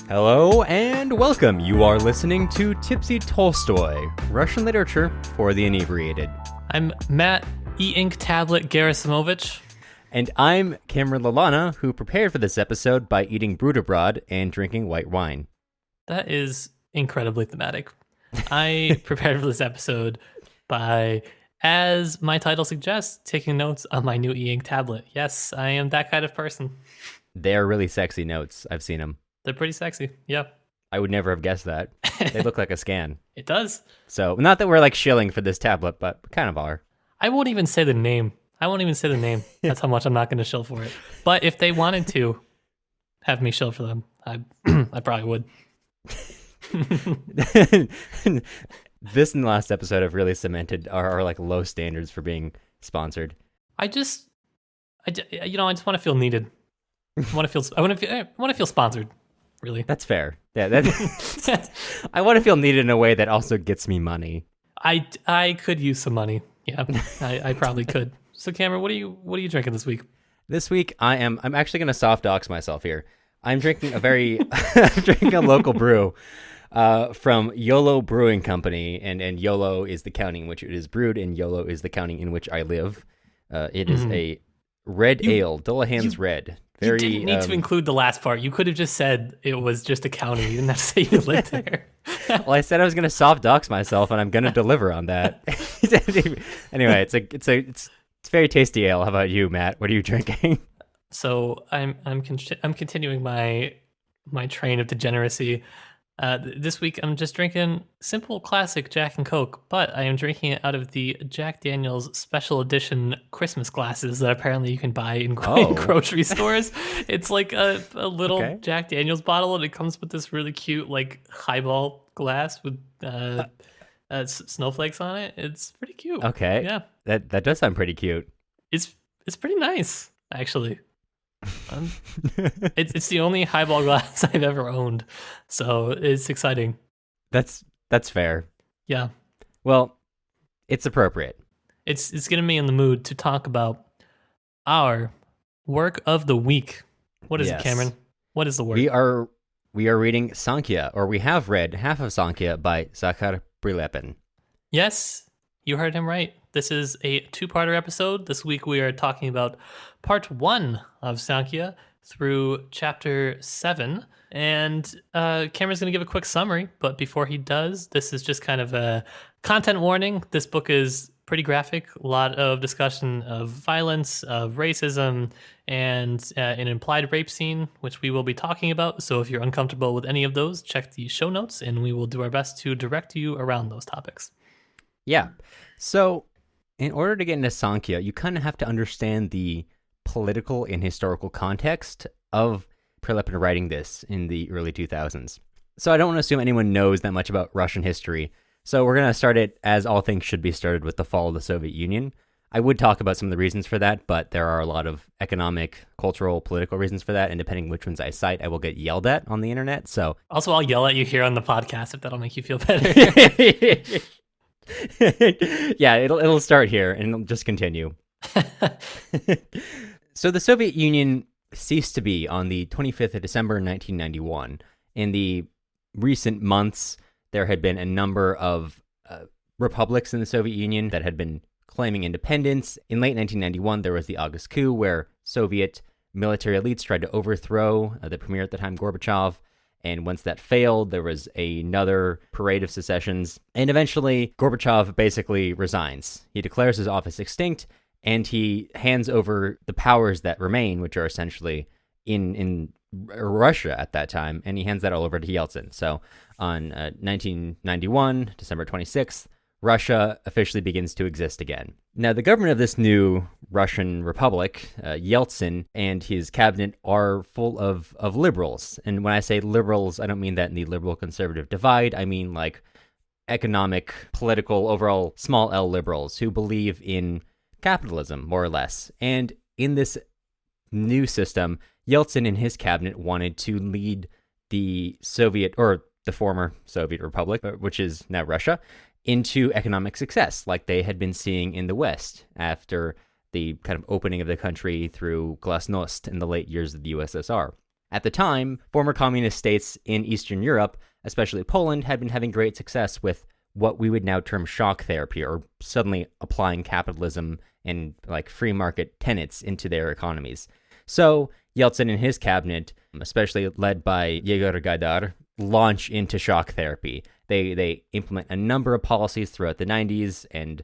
Hello and welcome. You are listening to Tipsy Tolstoy, Russian literature for the inebriated. I'm Matt E-Ink Tablet Gerasimovich. And I'm Cameron Lalana, who prepared for this episode by eating Bruderbrod and drinking white wine. That is incredibly thematic. I prepared for this episode by, as my title suggests, taking notes on my new E-Ink tablet. Yes, I am that kind of person. They're really sexy notes. I've seen them. They're pretty sexy. Yeah. I would never have guessed that. They look like a scan. It does. So, not that we're like shilling for this tablet, but we kind of are. I won't even say the name. That's how much I'm not going to shill for it. But if they wanted to have me shill for them, I probably would. This and the last episode have really cemented our like low standards for being sponsored. I just want to feel needed. I want to feel sponsored. Really, that's fair. Yeah, I want to feel needed in a way that also gets me money. I could use some money. Yeah, I probably could. So Cameron, what are you drinking this week? This week I'm actually gonna soft dox myself here. I'm drinking I'm drinking a local brew from YOLO Brewing Company, and YOLO is the county in which it is brewed, and YOLO is the county in which I live. It is a red ale, Dullahan's Red. You didn't need to include the last part. You could have just said it was just a county. You didn't have to say you lived there. Well, I said I was going to soft dox myself, and I'm going to deliver on that. Anyway, it's very tasty ale. How about you, Matt? What are you drinking? So I'm continuing my train of degeneracy. This week I'm just drinking simple classic Jack and Coke, but I am drinking it out of the Jack Daniel's special edition Christmas glasses that apparently you can buy in grocery stores. It's like a little Jack Daniel's bottle, and it comes with this really cute like highball glass with snowflakes on it. It's pretty cute. Okay. Yeah. That does sound pretty cute. It's pretty nice, actually. It's the only highball glass I've ever owned, so it's exciting. That's fair. Yeah. Well, it's appropriate. It's getting me in the mood to talk about our work of the week. What is it, Cameron? What is the work? We are reading Sankya, or we have read half of Sankya by Zakhar Prilepin. Yes, you heard him right. This is a two-parter episode. This week we are talking about part 1 of Sankya through chapter 7. And Cameron's going to give a quick summary, but before he does, this is just kind of a content warning. This book is pretty graphic, a lot of discussion of violence, of racism, and an implied rape scene, which we will be talking about. So if you're uncomfortable with any of those, check the show notes, and we will do our best to direct you around those topics. Yeah. So in order to get into Sankya, you kind of have to understand the political and historical context of Prilepin writing this in the early 2000s. So I don't want to assume anyone knows that much about Russian history. So we're going to start it as all things should be started, with the fall of the Soviet Union. I would talk about some of the reasons for that, but there are a lot of economic, cultural, political reasons for that, and depending which ones I cite, I will get yelled at on the internet. So also, I'll yell at you here on the podcast if that'll make you feel better. Yeah, it'll start here and it'll just continue. So the Soviet Union ceased to be on the 25th of December 1991. In the recent months, there had been a number of republics in the Soviet Union that had been claiming independence. In late 1991, there was the August coup, where Soviet military elites tried to overthrow the premier at the time, Gorbachev. And once that failed, there was another parade of secessions. And eventually, Gorbachev basically resigns. He declares his office extinct, and he hands over the powers that remain, which are essentially in Russia at that time, and he hands that all over to Yeltsin. So on 1991, December 26th, Russia officially begins to exist again. Now, the government of this new Russian republic, Yeltsin and his cabinet, are full of liberals. And when I say liberals, I don't mean that in the liberal-conservative divide. I mean like economic, political, overall small L liberals who believe in capitalism, more or less. And in this new system, Yeltsin and his cabinet wanted to lead the Soviet, or the former Soviet Republic, which is now Russia, into economic success, like they had been seeing in the West after the kind of opening of the country through glasnost in the late years of the USSR. At the time, former communist states in Eastern Europe, especially Poland, had been having great success with what we would now term shock therapy, or suddenly applying capitalism and like free market tenets into their economies. So Yeltsin and his cabinet, especially led by Yegor Gaidar, launch into shock therapy. They implement a number of policies throughout the 90s and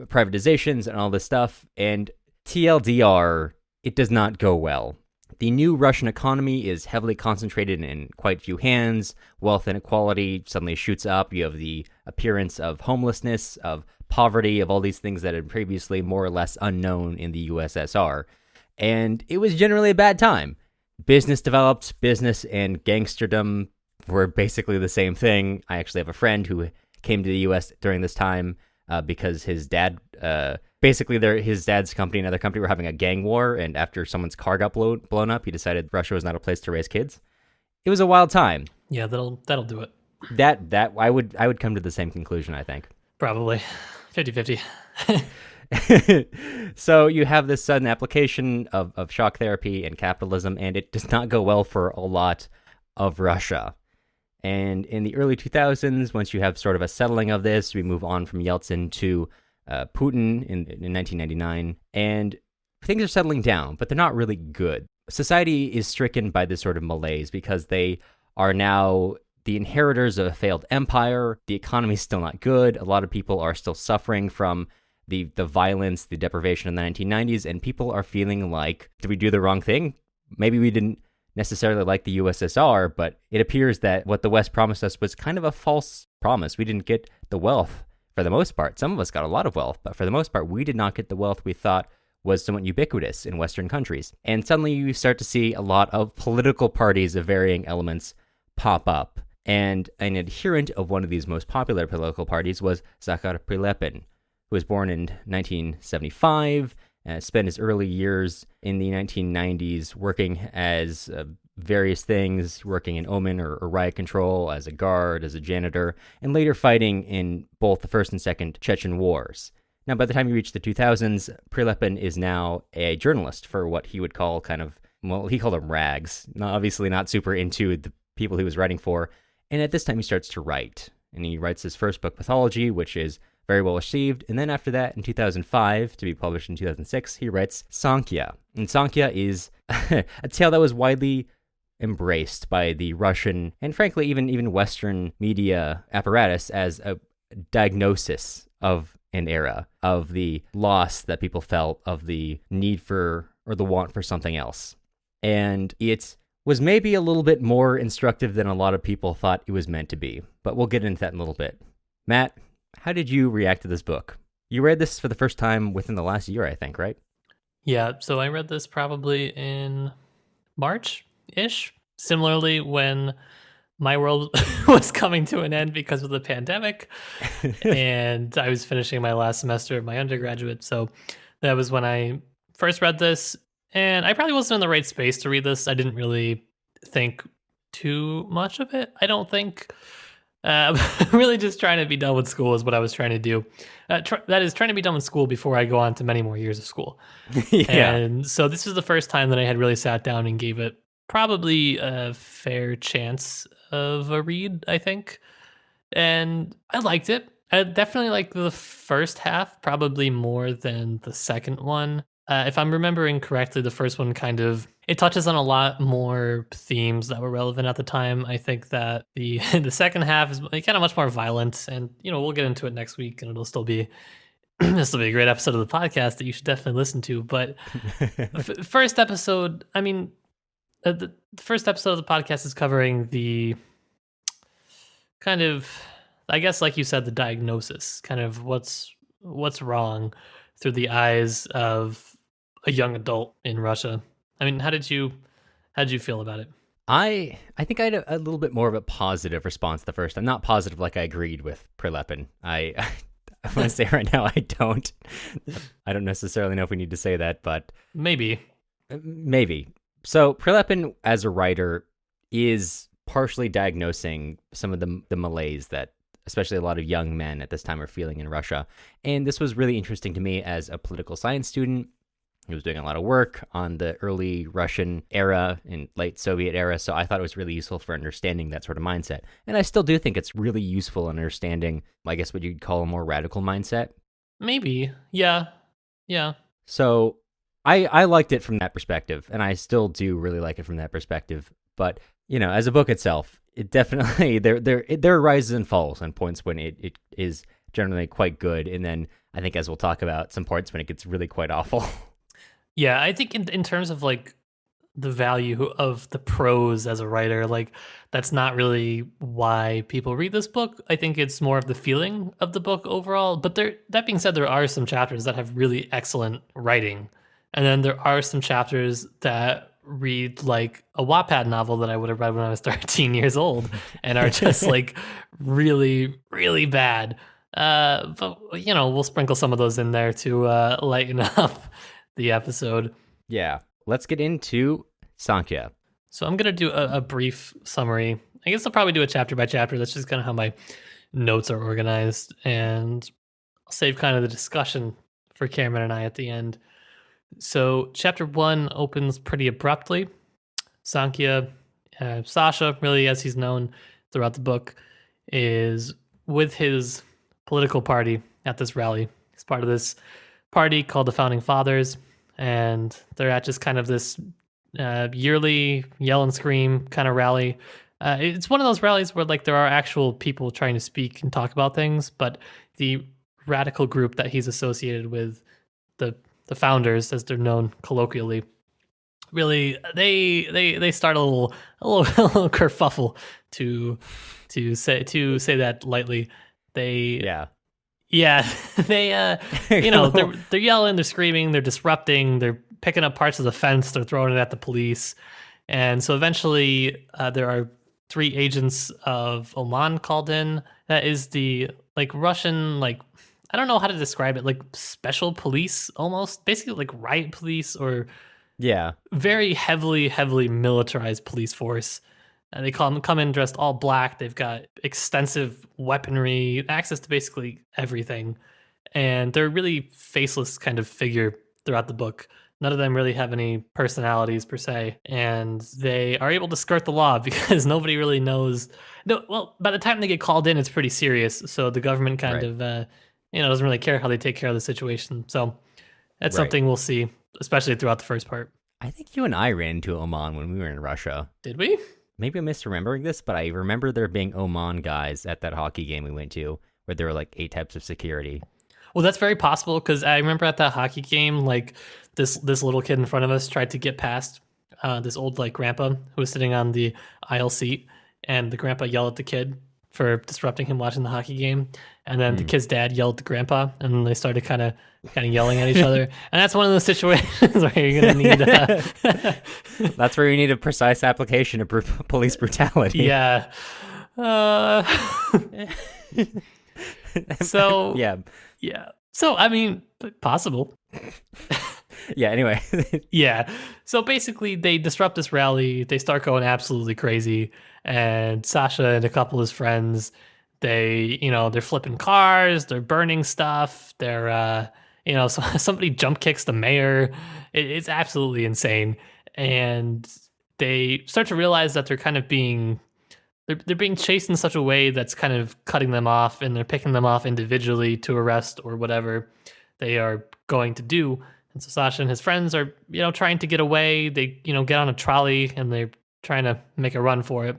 privatizations and all this stuff. And TLDR, it does not go well. The new Russian economy is heavily concentrated in quite few hands. Wealth inequality suddenly shoots up. You have the appearance of homelessness, of poverty, of all these things that had previously more or less unknown in the USSR. And it was generally a bad time. Business developed. Business and gangsterdom were basically the same thing. I actually have a friend who came to the US during this time because his dad... Basically, his dad's company and other company were having a gang war, and after someone's car got blown up, he decided Russia was not a place to raise kids. It was a wild time. Yeah, that'll do it. That I would come to the same conclusion, I think. Probably 50-50. So you have this sudden application of shock therapy and capitalism, and it does not go well for a lot of Russia. And in the early 2000s, once you have sort of a settling of this, we move on from Yeltsin to Putin in 1999, and things are settling down, but they're not really good. Society is stricken by this sort of malaise because they are now the inheritors of a failed empire. The economy is still not good. A lot of people are still suffering from the violence, the deprivation in the 1990s, and people are feeling like, did we do the wrong thing? Maybe we didn't necessarily like the USSR, but it appears that what the West promised us was kind of a false promise. We didn't get the wealth. For the most part, some of us got a lot of wealth, but for the most part, we did not get the wealth we thought was somewhat ubiquitous in Western countries. And suddenly you start to see a lot of political parties of varying elements pop up. And an adherent of one of these most popular political parties was Zakhar Prilepin, who was born in 1975, spent his early years in the 1990s working as various things, working in OMON or riot control, as a guard, as a janitor, and later fighting in both the First and Second Chechen Wars. Now, by the time you reach the 2000s, Prilepin is now a journalist for what he would call he called them rags, obviously not super into the people he was writing for, and at this time he starts to write. And he writes his first book, Pathology, which is very well received, and then after that, in 2005, to be published in 2006, he writes Sankya. And Sankya is a tale that was widely embraced by the Russian and frankly even Western media apparatus as a diagnosis of an era, of the loss that people felt, of the need for or the want for something else. And it was maybe a little bit more instructive than a lot of people thought it was meant to be, but we'll get into that in a little bit. Matt, how did you react to this book? You read this for the first time within the last year, I think, right? Yeah, so I read this probably in March-ish. Similarly, when my world was coming to an end because of the pandemic, and I was finishing my last semester of my undergraduate. So that was when I first read this, and I probably wasn't in the right space to read this. I didn't really think too much of it, I don't think. Really just trying to be done with school is what I was trying to do. That is trying to be done with school before I go on to many more years of school. Yeah. And so this was the first time that I had really sat down and gave it probably a fair chance of a read, I think. And I liked it. I definitely liked the first half, probably more than the second one. If I'm remembering correctly, the first one it touches on a lot more themes that were relevant at the time. I think that the the second half is kind of much more violent, and we'll get into it next week, and it'll still be this will be a great episode of the podcast that you should definitely listen to. But first episode, the first episode of the podcast is covering the kind of, I guess, like you said, the diagnosis, kind of what's wrong through the eyes of a young adult in Russia. How did you feel about it? I think I had a little bit more of a positive response the first time. Not positive like I agreed with Prilepin. I want to say right now I don't. I don't necessarily know if we need to say that, but maybe. So Prilepin as a writer is partially diagnosing some of the malaise that especially a lot of young men at this time are feeling in Russia. And this was really interesting to me as a political science student. He was doing a lot of work on the early Russian era and late Soviet era, so I thought it was really useful for understanding that sort of mindset. And I still do think it's really useful in understanding, I guess, what you'd call a more radical mindset. Maybe. Yeah. Yeah. So I liked it from that perspective, and I still do really like it from that perspective. But, as a book itself, it definitely, there are rises and falls and points when it is generally quite good. And then I think, as we'll talk about, some points when it gets really quite awful. Yeah, I think in terms of like the value of the prose as a writer, like that's not really why people read this book. I think it's more of the feeling of the book overall. But that being said, there are some chapters that have really excellent writing. And then there are some chapters that read like a Wattpad novel that I would have read when I was 13 years old and are just like really, really bad. But we'll sprinkle some of those in there to lighten up the episode. Yeah. Let's get into Sankya. So I'm going to do a brief summary. I guess I'll probably do a chapter by chapter. That's just kind of how my notes are organized. And I'll save kind of the discussion for Cameron and I at the end. So chapter 1 opens pretty abruptly. Sankya, Sasha, really as he's known throughout the book, is with his political party at this rally. He's part of this party called the Founding Fathers, and they're at just kind of this yearly yell and scream kind of rally. It's one of those rallies where like there are actual people trying to speak and talk about things, but the radical group that he's associated with, the founders, as they're known colloquially, really they start a little kerfuffle to say that lightly. Yeah, they they're yelling, they're screaming, they're disrupting, they're picking up parts of the fence, they're throwing it at the police. And so eventually there are 3 agents of OMON called in. That is the like Russian, like, I don't know how to describe it, like special police almost, basically like riot police, or very heavily militarized police force. They come in dressed all black. They've got extensive weaponry, access to basically everything. And they're a really faceless kind of figure throughout the book. None of them really have any personalities per se. And they are able to skirt the law because nobody really knows. No, well, by the time they get called in, it's pretty serious. So the government kind of, doesn't really care how they take care of the situation. So that's something we'll see, especially throughout the first part. I think you and I ran into Oman when we were in Russia. Did we? Maybe I'm misremembering this, but I remember there being Oman guys at that hockey game we went to where there were like 8 types of security. Well, that's very possible because I remember at that hockey game, like this little kid in front of us tried to get past this old like grandpa who was sitting on the aisle seat, and the grandpa yelled at the kid for disrupting him watching the hockey game, and then the kid's dad yelled at the grandpa, and they started kind of yelling at each other. And that's one of those situations where you're gonna need that's where you need a precise application of police brutality. Yeah. So yeah. So I mean, possible. Yeah. Anyway. Yeah. So basically, they disrupt this rally. They start going absolutely crazy, and Sasha and a couple of his friends, they're flipping cars, they're burning stuff, they're somebody jump kicks the mayor. It's absolutely insane, and they start to realize that they're kind of being chased in such a way that's kind of cutting them off, and they're picking them off individually to arrest or whatever they are going to do. And so Sasha and his friends are, trying to get away. They, get on a trolley and they're trying to make a run for it.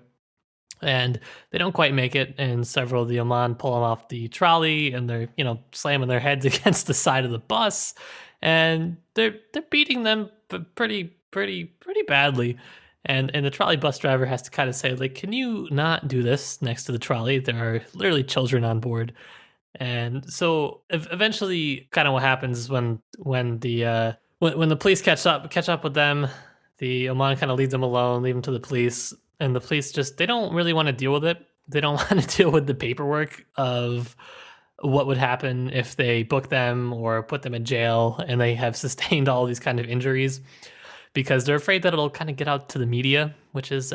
And they don't quite make it. And several of the OMON pull them off the trolley, and they're, slamming their heads against the side of the bus. And they're beating them pretty badly. And the trolley bus driver has to kind of say, like, can you not do this next to the trolley? There are literally children on board. And so eventually kind of what happens is when the police catch up with them, the OMON kind of leaves them alone, leave them to the police. And the police they don't really want to deal with it. They don't want to deal with the paperwork of what would happen if they book them or put them in jail and they have sustained all these kind of injuries, because they're afraid that it'll kind of get out to the media, which is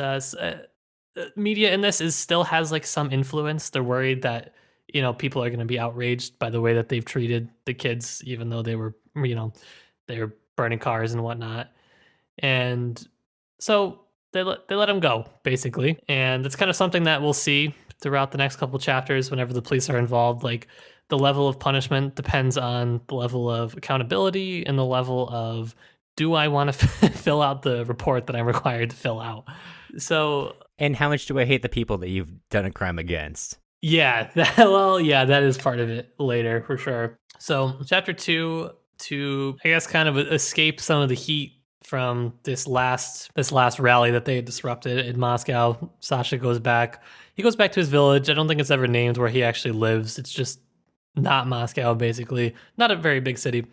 media in this still has like some influence. They're worried that, people are going to be outraged by the way that they've treated the kids, even though they were, they were burning cars and whatnot. And so they let him go, basically. And it's kind of something that we'll see throughout the next couple chapters whenever the police are involved. Like, the level of punishment depends on the level of accountability and the level of, do I want to fill out the report that I'm required to fill out? So, and how much do I hate the people that you've done a crime against? Yeah, that is part of it later for sure. So chapter 2, to I guess kind of escape some of the heat from this last rally that they had disrupted in Moscow. Sasha goes back. He goes back to his village. I don't think it's ever named where he actually lives. It's just not Moscow, basically. Not a very big city.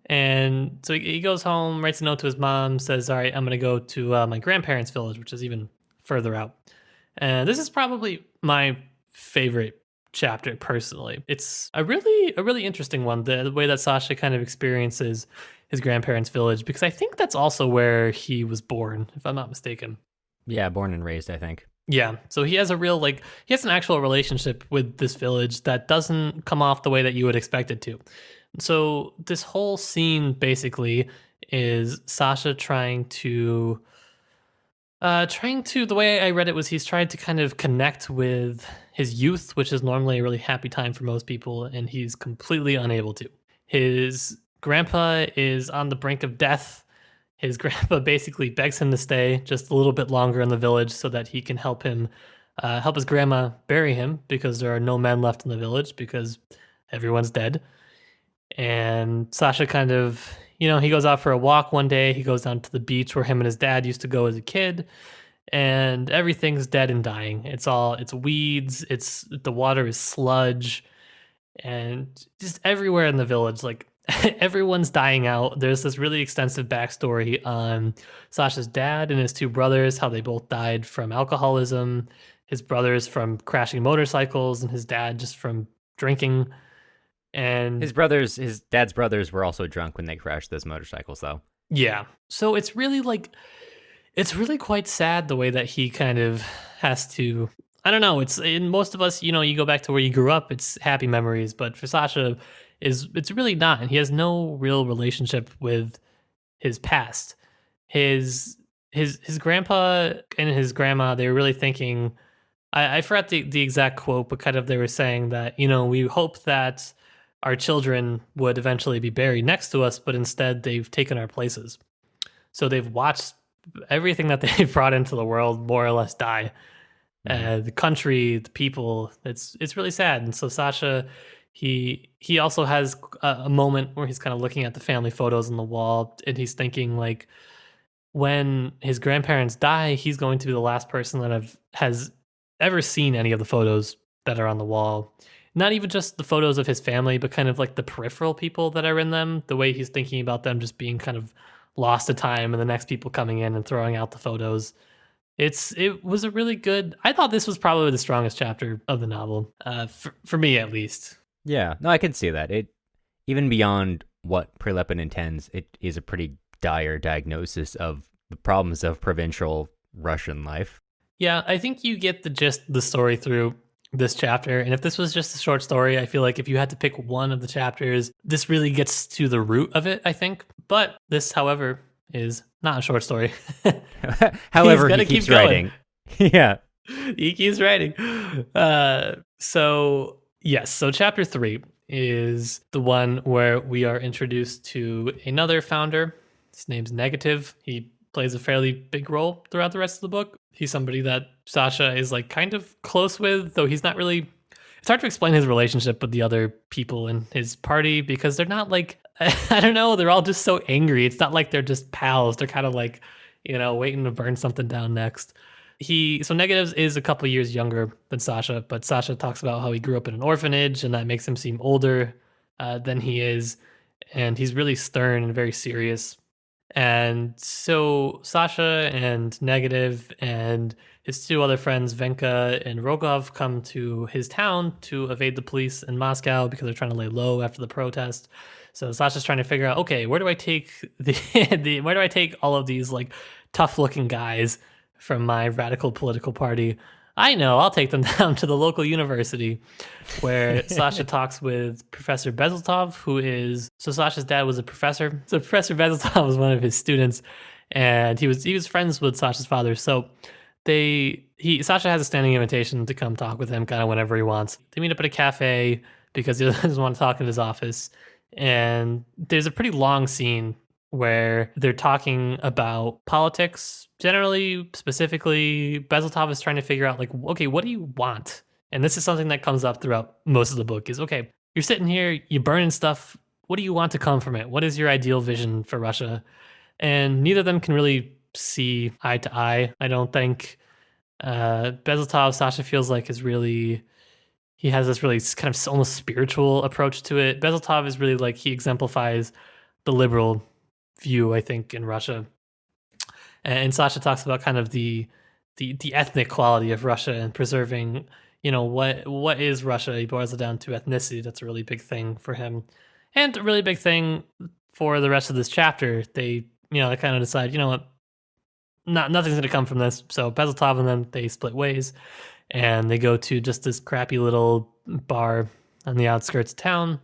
And so he goes home, writes a note to his mom, says, all right, I'm going to go to my grandparents' village, which is even further out. And this is probably my favorite chapter personally. It's a really interesting one, the way that Sasha kind of experiences his grandparents' village, because I think that's also where he was born, if I'm not mistaken. Yeah, born and raised, I think. Yeah, so he has he has an actual relationship with this village that doesn't come off the way that you would expect it to. So this whole scene basically is Sasha trying to, the way I read it was he's trying to kind of connect with his youth, which is normally a really happy time for most people, and he's completely unable to. His grandpa is on the brink of death. His grandpa basically begs him to stay just a little bit longer in the village so that he can help his grandma bury him, because there are no men left in the village because everyone's dead. And Sasha kind of, he goes out for a walk one day. He goes down to the beach where him and his dad used to go as a kid, and everything's dead and dying. It's weeds. The water is sludge, and just everywhere in the village, like everyone's dying out. There's this really extensive backstory on Sasha's dad and his two brothers, how they both died from alcoholism, his brothers from crashing motorcycles, and his dad just from drinking. And his dad's brothers were also drunk when they crashed those motorcycles, though. Yeah. So it's really quite sad the way that he kind of has to, I don't know, it's in most of us, you go back to where you grew up, it's happy memories, but for Sasha it's really not, and he has no real relationship with his past. His grandpa and his grandma, they were really thinking, I forgot the exact quote, but kind of they were saying that, we hope that our children would eventually be buried next to us, but instead they've taken our places. So they've watched everything that they've brought into the world more or less die. The country, the people, it's really sad. And so Sasha, he also has a moment where he's kind of looking at the family photos on the wall, and he's thinking, like, when his grandparents die, he's going to be the last person that has ever seen any of the photos that are on the wall. Not even just the photos of his family, but kind of like the peripheral people that are in them, the way he's thinking about them just being kind of lost to time, and the next people coming in and throwing out the photos. It was a really good, I thought this was probably the strongest chapter of the novel, for me at least. Yeah, no, I can see that. It, even beyond what Prilepin intends, it is a pretty dire diagnosis of the problems of provincial Russian life. Yeah, I think you get the gist of the story through this chapter, and if this was just a short story, I feel like if you had to pick one of the chapters, this really gets to the root of it, I think. But this, however, is not a short story. However, he keeps writing. Yeah. He keeps writing. So chapter 3 is the one where we are introduced to another founder. His name's Negative. He plays a fairly big role throughout the rest of the book. He's somebody that Sasha is like kind of close with, though he's not really. It's hard to explain his relationship with the other people in his party, because they're not like, I don't know, they're all just so angry. It's not like they're just pals. They're kind of like, waiting to burn something down next. So Negatives is a couple years younger than Sasha, but Sasha talks about how he grew up in an orphanage, and that makes him seem older than he is. And he's really stern and very serious. And so Sasha and Negative and his two other friends, Venka and Rogov, come to his town to evade the police in Moscow because they're trying to lay low after the protest. So Sasha's trying to figure out, okay, where do I take where do I take all of these like tough looking guys from my radical political party? I know, I'll take them down to the local university, where Sasha talks with Professor Bezeltov, so Sasha's dad was a professor. So Professor Bezeltov was one of his students, and he was friends with Sasha's father. So Sasha has a standing invitation to come talk with him kind of whenever he wants. They meet up at a cafe because he doesn't want to talk in his office. And there's a pretty long scene where they're talking about politics. Generally, specifically, Bezeltov is trying to figure out, like, okay, what do you want? And this is something that comes up throughout most of the book is, okay, you're sitting here, you're burning stuff. What do you want to come from it? What is your ideal vision for Russia? And neither of them can really see eye to eye, I don't think. Bezeltov, Sasha feels like he has this really kind of almost spiritual approach to it. Bezeltov is really like, he exemplifies the liberal view, I think, in Russia. And Sasha talks about kind of the ethnic quality of Russia and preserving, what is Russia? He boils it down to ethnicity. That's a really big thing for him. And a really big thing for the rest of this chapter. They kind of decide, what, nothing's going to come from this. So Bezeltov and them, they split ways, and they go to just this crappy little bar on the outskirts of town.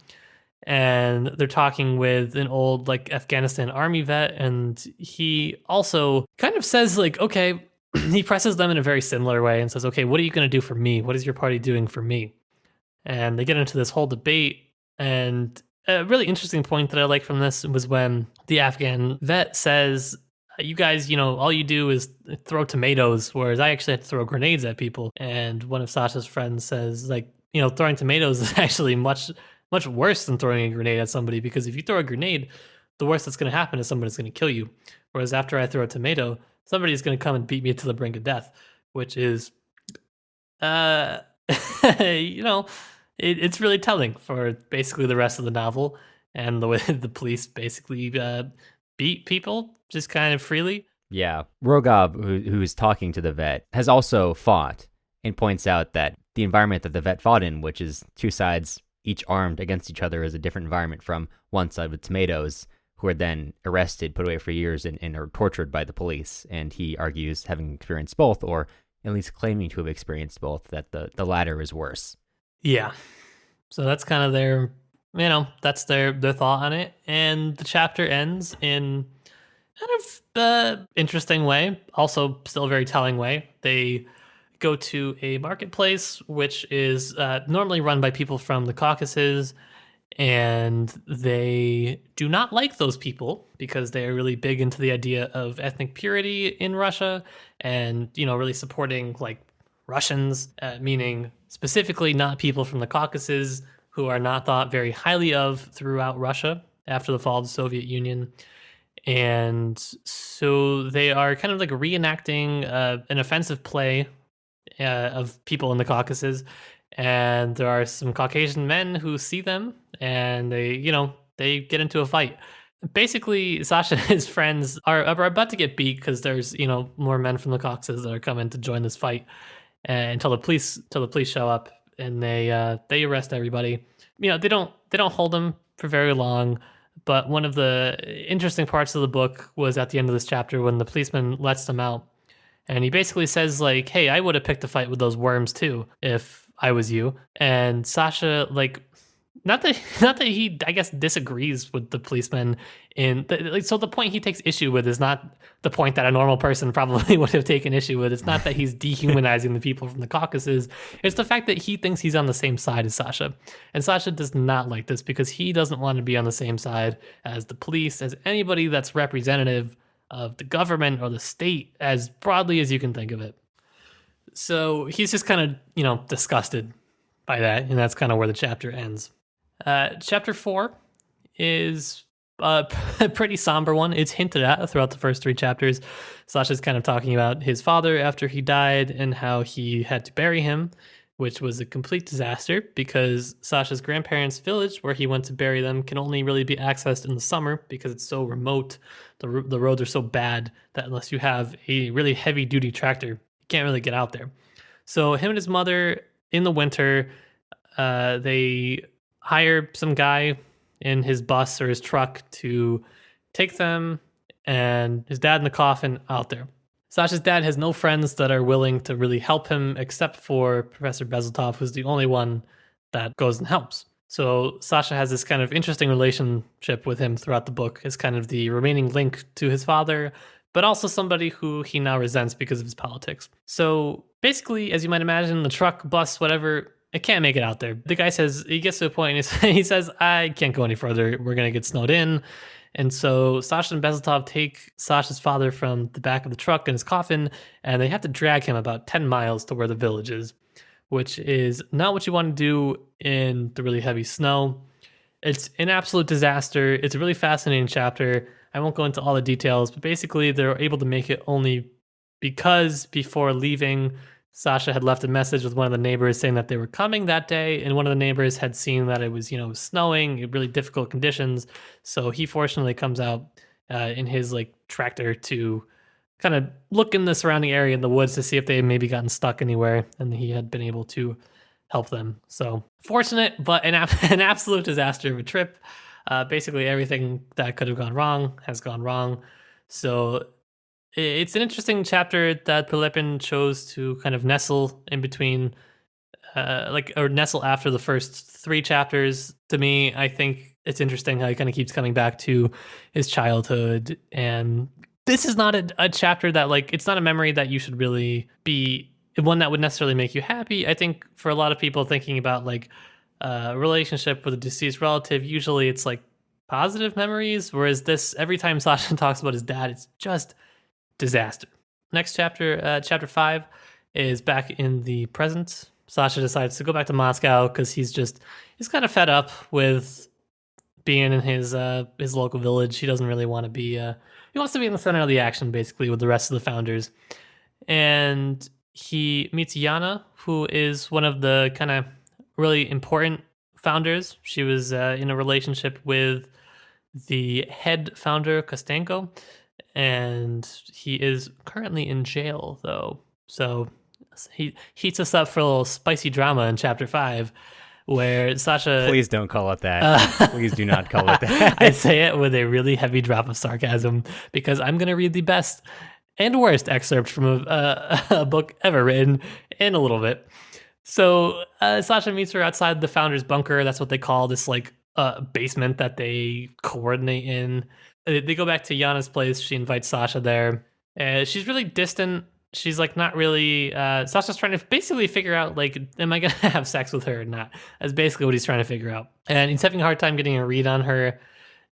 And they're talking with an old, like, Afghanistan army vet, and he also kind of says, like, okay, he presses them in a very similar way and says, okay, what are you going to do for me? What is your party doing for me? And they get into this whole debate. And a really interesting point that I like from this was when the Afghan vet says, you guys, all you do is throw tomatoes, whereas I actually have to throw grenades at people. And one of Sasha's friends says, like, throwing tomatoes is actually much worse than throwing a grenade at somebody, because if you throw a grenade, the worst that's going to happen is somebody's going to kill you. Whereas after I throw a tomato, somebody's going to come and beat me to the brink of death, which is, it's really telling for basically the rest of the novel and the way the police basically beat people just kind of freely. Yeah. Rogov, who's talking to the vet, has also fought and points out that the environment that the vet fought in, which is two sides each armed against each other, is a different environment from one side with tomatoes, who are then arrested, put away for years, and are tortured by the police. And he argues, having experienced both, or at least claiming to have experienced both, that the latter is worse. Yeah. So that's kind of their, that's their thought on it. And the chapter ends in kind of interesting way, also still a very telling way. They go to a marketplace, which is normally run by people from the Caucasus, and they do not like those people because they are really big into the idea of ethnic purity in Russia, and really supporting, like, Russians, meaning specifically not people from the Caucasus, who are not thought very highly of throughout Russia after the fall of the Soviet Union. And so they are kind of like reenacting an offensive play of people in the Caucasus, and there are some Caucasian men who see them, and they get into a fight. Basically, Sasha and his friends are about to get beat because there's more men from the Caucasus that are coming to join this fight, until the police show up, and they arrest everybody. They don't hold them for very long. But one of the interesting parts of the book was at the end of this chapter when the policeman lets them out. And he basically says, like, hey, I would have picked a fight with those worms too if I was you. And Sasha, like, not that he, I guess, disagrees with the policeman so the point he takes issue with is not the point that a normal person probably would have taken issue with. It's not that he's dehumanizing the people from the Caucasus. It's the fact that he thinks he's on the same side as Sasha. And Sasha does not like this because he doesn't want to be on the same side as the police, as anybody that's representative of the government or the state, as broadly as you can think of it. So he's just kind of, disgusted by that. And that's kind of where the chapter ends. Chapter 4 is a pretty somber one. It's hinted at throughout the first 3 chapters. Sasha's kind of talking about his father after he died and how he had to bury him, which was a complete disaster because Sasha's grandparents' village, where he went to bury them, can only really be accessed in the summer because it's so remote. The roads are so bad that unless you have a really heavy-duty tractor, you can't really get out there. So him and his mother, in the winter, they hire some guy in his bus or his truck to take them and his dad in the coffin out there. Sasha's dad has no friends that are willing to really help him except for Professor Bezeltov, who's the only one that goes and helps. So Sasha has this kind of interesting relationship with him throughout the book as kind of the remaining link to his father, but also somebody who he now resents because of his politics. So basically, as you might imagine, the truck, bus, whatever, it can't make it out there. The guy says, he gets to a point and he says, I can't go any further. We're going to get snowed in. And so Sasha and Bezeltov take Sasha's father from the back of the truck in his coffin, and they have to drag him about 10 miles to where the village is, which is not what you want to do in the really heavy snow. It's an absolute disaster. It's a really fascinating chapter. I won't go into all the details, but basically they're able to make it only because before leaving, Sasha had left a message with one of the neighbors saying that they were coming that day, and one of the neighbors had seen that it was, snowing, really difficult conditions. So he fortunately comes out in his tractor to kind of look in the surrounding area in the woods to see if they had maybe gotten stuck anywhere, and he had been able to help them. So fortunate, but an absolute disaster of a trip. Basically everything that could have gone wrong has gone wrong. So it's an interesting chapter that Prilepin chose to kind of nestle in between, or nestle after the first 3 chapters. To me, I think it's interesting how he kind of keeps coming back to his childhood. And this is not a chapter that, it's not a memory that you should really be one that would necessarily make you happy. I think for a lot of people thinking about a relationship with a deceased relative, usually it's positive memories. Whereas this, every time Sasha talks about his dad, it's just disaster. Next chapter, chapter 5, is back in the present. Sasha decides to go back to Moscow because he's kind of fed up with being in his local village. He doesn't really want to be. He wants to be in the center of the action, basically, with the rest of the founders. And he meets Yana, who is one of the kind of really important founders. She was in a relationship with the head founder, Kostenko. And he is currently in jail, though. So he heats us up for a little spicy drama in chapter 5, where Sasha... Please don't call it that. Please do not call it that. I say it with a really heavy drop of sarcasm, because I'm going to read the best and worst excerpt from a book ever written in a little bit. So Sasha meets her outside the founder's bunker. That's what they call this basement that they coordinate in. They go back to Yana's place. She invites Sasha there. She's really distant. She's not really... Sasha's trying to basically figure out, am I going to have sex with her or not? That's basically what he's trying to figure out. And he's having a hard time getting a read on her.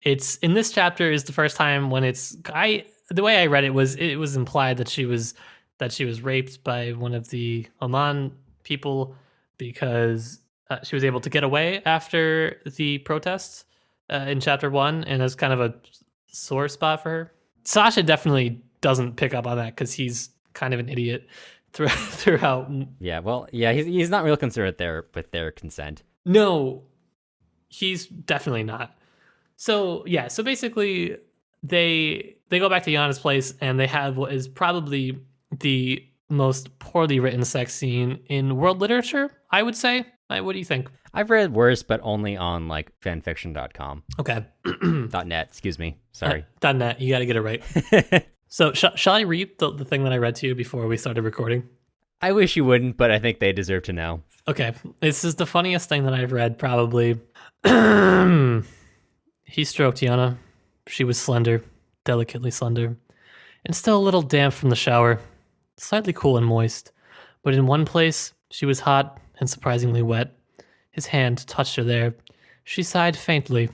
It's in this chapter is the first time when the way I read it was implied that she was raped by one of the OMON people because she was able to get away after the protests in chapter 1, and that's kind of a sore spot for her. Sasha definitely doesn't pick up on that because he's kind of an idiot throughout. Yeah, well, yeah, he's not real concerned with their consent. No, he's definitely not. So yeah, so basically they go back to Yana's place and they have what is probably the most poorly written sex scene in world literature, I would say. What do you think? I've read worse, but only on fanfiction.com. Okay. .net, excuse me. Sorry. .net, you got to get it right. So shall I read the thing that I read to you before we started recording? I wish you wouldn't, but I think they deserve to know. Okay. This is the funniest thing that I've read, probably. He stroked Yana. She was slender, delicately slender, and still a little damp from the shower, slightly cool and moist. But in one place, she was hot and surprisingly wet. His hand touched her there. She sighed faintly.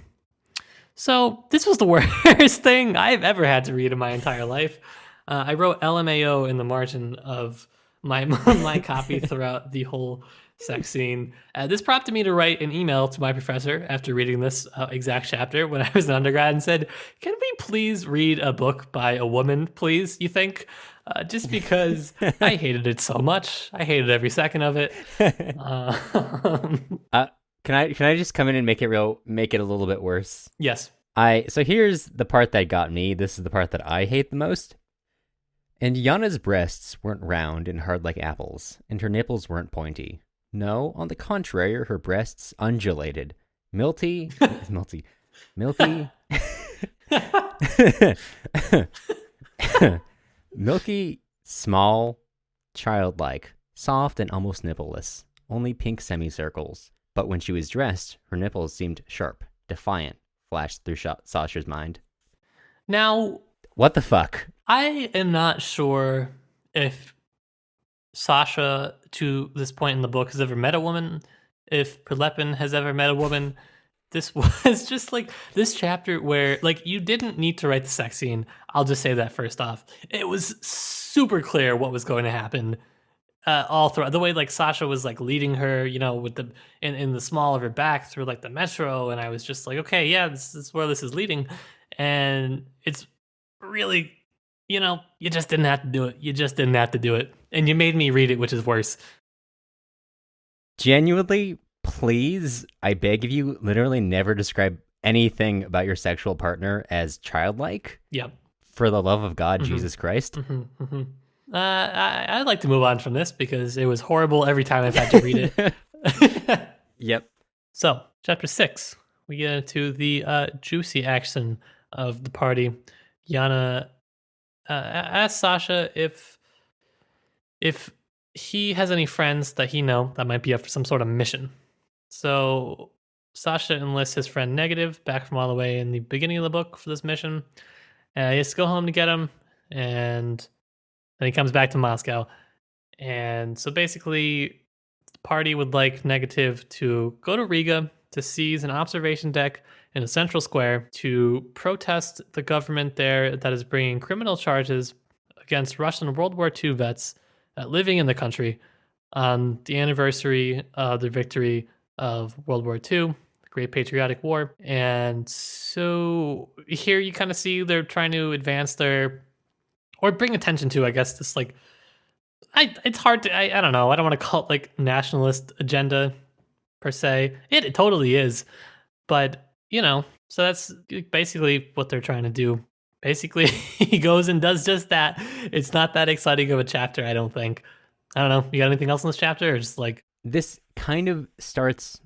So this was the worst thing I've ever had to read in my entire life. I wrote LMAO in the margin of my copy throughout the whole sex scene. This prompted me to write an email to my professor after reading this exact chapter when I was an undergrad and said, can we please read a book by a woman, please, you think? Just because I hated it so much. I hated every second of it. Can I just come in and make it a little bit worse? Yes. So here's the part that got me. This is the part that I hate the most. And Yana's breasts weren't round and hard like apples, and her nipples weren't pointy. No, on the contrary, her breasts undulated. Milky. Milky Small, childlike, soft and almost nippleless, only pink semicircles. But when she was dressed, her nipples seemed sharp, defiant, flashed through Sasha's mind. Now, what the fuck? I am not sure if Sasha, to this point in the book, has ever met a woman, if Prilepin has ever met a woman. This was just like this chapter where, like, you didn't need to write the sex scene. I'll just say that first off. It was super clear what was going to happen all throughout. The way, like, Sasha was, like, leading her, you know, with the in the small of her back through, like, the metro. And I was just like, okay, yeah, this is where this is leading. And it's really, you know, you just didn't have to do it. You just didn't have to do it. And you made me read it, which is worse. Genuinely, please, I beg of you, literally never describe anything about your sexual partner as childlike. Yep. For the love of God, Jesus Christ. I'd like to move on from this because it was horrible every time I've had to read it. Yep. So, chapter 6, we get into the juicy action of the party. Yana asks Sasha if he has any friends that he know that might be up for some sort of mission. So Sasha enlists his friend Negative back from all the way in the beginning of the book for this mission. He has to go home to get him, and then he comes back to Moscow. And so basically, the party would like Negative to go to Riga to seize an observation deck in a central square to protest the government there that is bringing criminal charges against Russian World War II vets living in the country on the anniversary of the victory of World War II, the Great Patriotic War. And so here you kind of see they're trying to advance their, or bring attention to, I guess, this like, it's hard to, I don't know, I don't want to call it like nationalist agenda per se. It totally is. But, you know, so that's basically what they're trying to do. Basically, he goes and does just that. It's not that exciting of a chapter, I don't think. I don't know. You got anything else in this chapter? Or just like, this kind of sets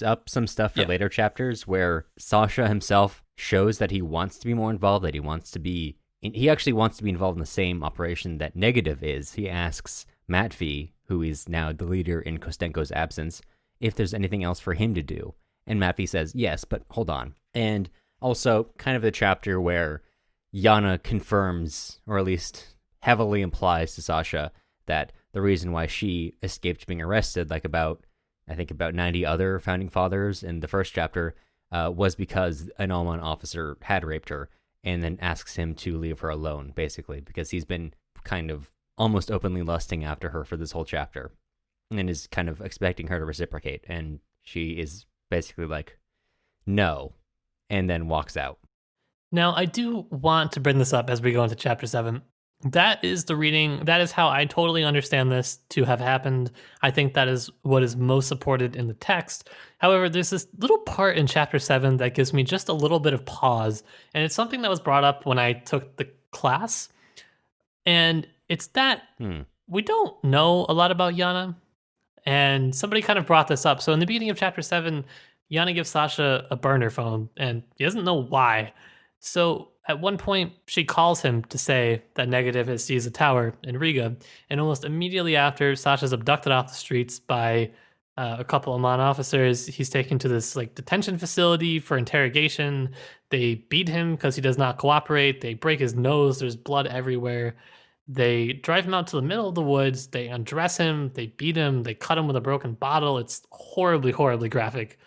up some stuff for later chapters where Sasha himself shows that he wants to be more involved, that he actually wants to be involved in the same operation that Negative is. He asks Matvey, who is now the leader in Kostenko's absence, if there's anything else for him to do. And Matvey says, yes, but hold on. And also kind of the chapter where Yana confirms, or at least heavily implies to Sasha, that the reason why she escaped being arrested, like about 90 other founding fathers in the first chapter, was because an OMON officer had raped her, and then asks him to leave her alone, basically, because he's been kind of almost openly lusting after her for this whole chapter, and is kind of expecting her to reciprocate, and she is basically like, no, and then walks out. Now, I do want to bring this up as we go into chapter 7. That is the reading. That is how I totally understand this to have happened. I think that is what is most supported in the text. However, there's this little part in chapter 7 that gives me just a little bit of pause. And it's something that was brought up when I took the class. And it's that we don't know a lot about Yana. And somebody kind of brought this up. So in the beginning of chapter 7, Yana gives Sasha a burner phone, and he doesn't know why. So at one point, she calls him to say that Negative has seized a tower in Riga, and almost immediately after, Sasha's abducted off the streets by a couple of OMON officers. He's taken to this like detention facility for interrogation. They beat him because he does not cooperate. They break his nose. There's blood everywhere. They drive him out to the middle of the woods. They undress him. They beat him. They cut him with a broken bottle. It's horribly, horribly graphic.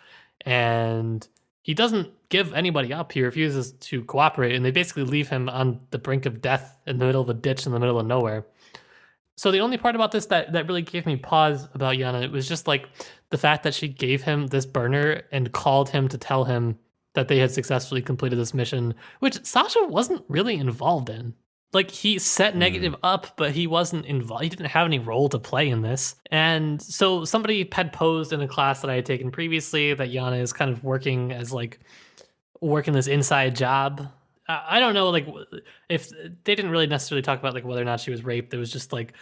And he doesn't give anybody up. He refuses to cooperate, and they basically leave him on the brink of death in the middle of a ditch in the middle of nowhere. So the only part about this that really gave me pause about Yana, it was just like the fact that she gave him this burner and called him to tell him that they had successfully completed this mission, which Sasha wasn't really involved in. Like, he set Negative up, but he wasn't involved. He didn't have any role to play in this. And so somebody had posed in a class that I had taken previously that Yana is kind of working this inside job. I don't know, like, if they didn't really necessarily talk about like whether or not she was raped. It was just like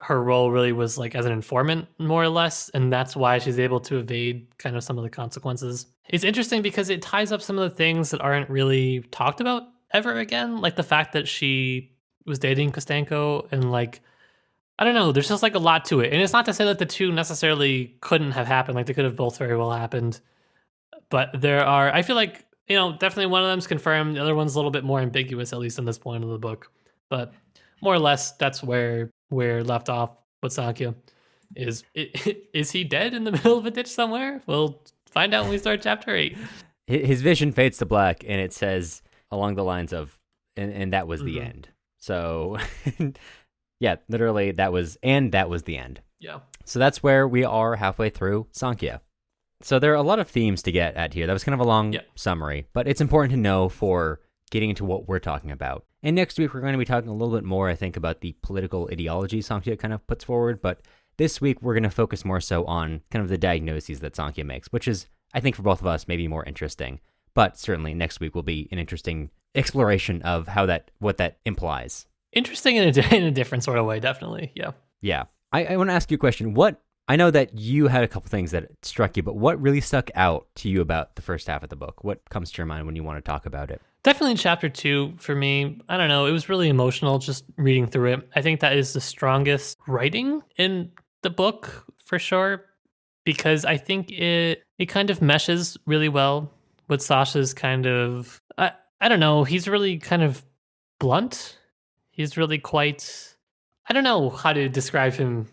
her role really was like as an informant, more or less, and that's why she's able to evade kind of some of the consequences. It's interesting because it ties up some of the things that aren't really talked about ever again, like the fact that she was dating Kostenko, and like I don't know, there's just like a lot to it. And it's not to say that the two necessarily couldn't have happened, like they could have both very well happened. But there are, I feel like, definitely one of them's confirmed, the other one's a little bit more ambiguous, at least in this point of the book. But more or less, that's where we're left off with Sankya. Is he dead in the middle of a ditch somewhere? We'll find out when we start chapter 8. His vision fades to black, and it says along the lines of, and that was the end. So, yeah, literally, that was the end. Yeah. So that's where we are halfway through Sankya. So there are a lot of themes to get at here. That was kind of a long summary, but it's important to know for getting into what we're talking about. And next week, we're going to be talking a little bit more, I think, about the political ideology Sankya kind of puts forward. But this week, we're going to focus more so on kind of the diagnoses that Sankya makes, which is, I think, for both of us, maybe more interesting. But certainly next week will be an interesting exploration of what that implies. Interesting in a different sort of way, definitely. Yeah. Yeah. I want to ask you a question. I know that you had a couple things that struck you, but what really stuck out to you about the first half of the book? What comes to your mind when you want to talk about it? Definitely chapter 2 for me. I don't know. It was really emotional just reading through it. I think that is the strongest writing in the book for sure, because I think it kind of meshes really well with Sasha's kind of, I don't know. He's really kind of blunt. He's really quite, I don't know how to describe him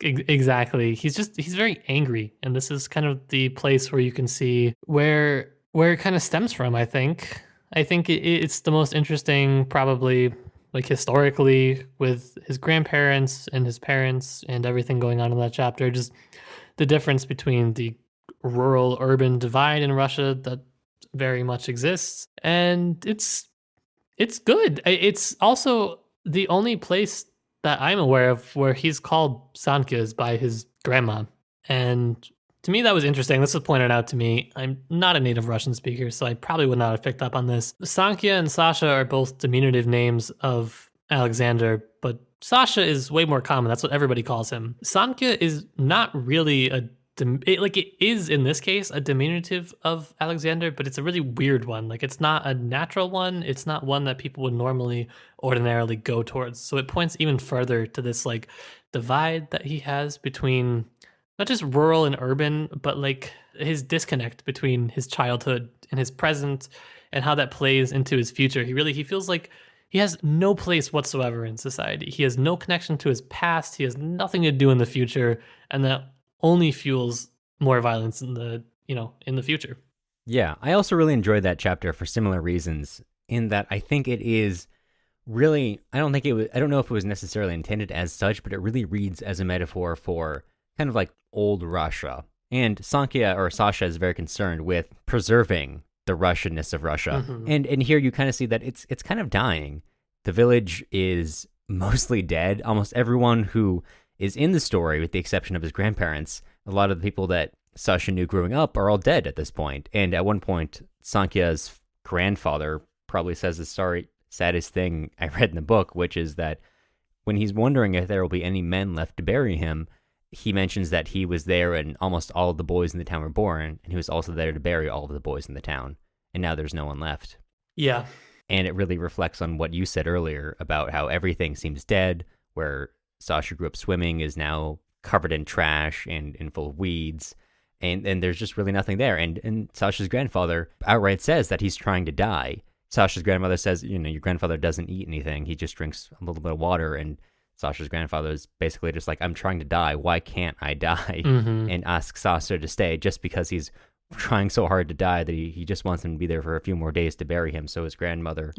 exactly. He's very angry, and this is kind of the place where you can see where it kind of stems from. I think it's the most interesting, probably, like historically, with his grandparents and his parents and everything going on in that chapter. Just the difference between the rural urban divide in Russia that very much exists, and it's good. It's also the only place that I'm aware of where he's called Sankya is by his grandma. And to me, that was interesting. This was pointed out to me. I'm not a native Russian speaker, so I probably would not have picked up on this. Sankya and Sasha are both diminutive names of Alexander, but Sasha is way more common. That's what everybody calls him. Sankya is not really it is in this case a diminutive of Alexander, but it's a really weird one. Like, it's not a natural one. It's not one that people would normally ordinarily go towards. So it points even further to this like divide that he has between not just rural and urban, but like his disconnect between his childhood and his present and how that plays into his future. He feels like he has no place whatsoever in society. He has no connection to his past. He has nothing to do in the future, and that only fuels more violence in the future. Yeah, I also really enjoyed that chapter for similar reasons, in that I think it is really, I don't know if it was necessarily intended as such, but it really reads as a metaphor for kind of like old Russia. And Sasha is very concerned with preserving the Russianness of Russia. Mm-hmm. And here you kind of see that it's kind of dying. The village is mostly dead. Almost everyone who is in the story, with the exception of his grandparents, a lot of the people that Sasha knew growing up are all dead at this point. And at one point, Sankya's grandfather probably says the saddest thing I read in the book, which is that when he's wondering if there will be any men left to bury him, he mentions that he was there and almost all of the boys in the town were born, and he was also there to bury all of the boys in the town. And now there's no one left. Yeah. And it really reflects on what you said earlier about how everything seems dead, where Sasha grew up swimming is now covered in trash and full of weeds, and there's just really nothing there. And Sasha's grandfather outright says that he's trying to die. Sasha's grandmother says, your grandfather doesn't eat anything. He just drinks a little bit of water. And Sasha's grandfather is basically just like, I'm trying to die. Why can't I die? Mm-hmm. And asks Sasha to stay just because he's trying so hard to die that he just wants him to be there for a few more days to bury him. So his grandmother,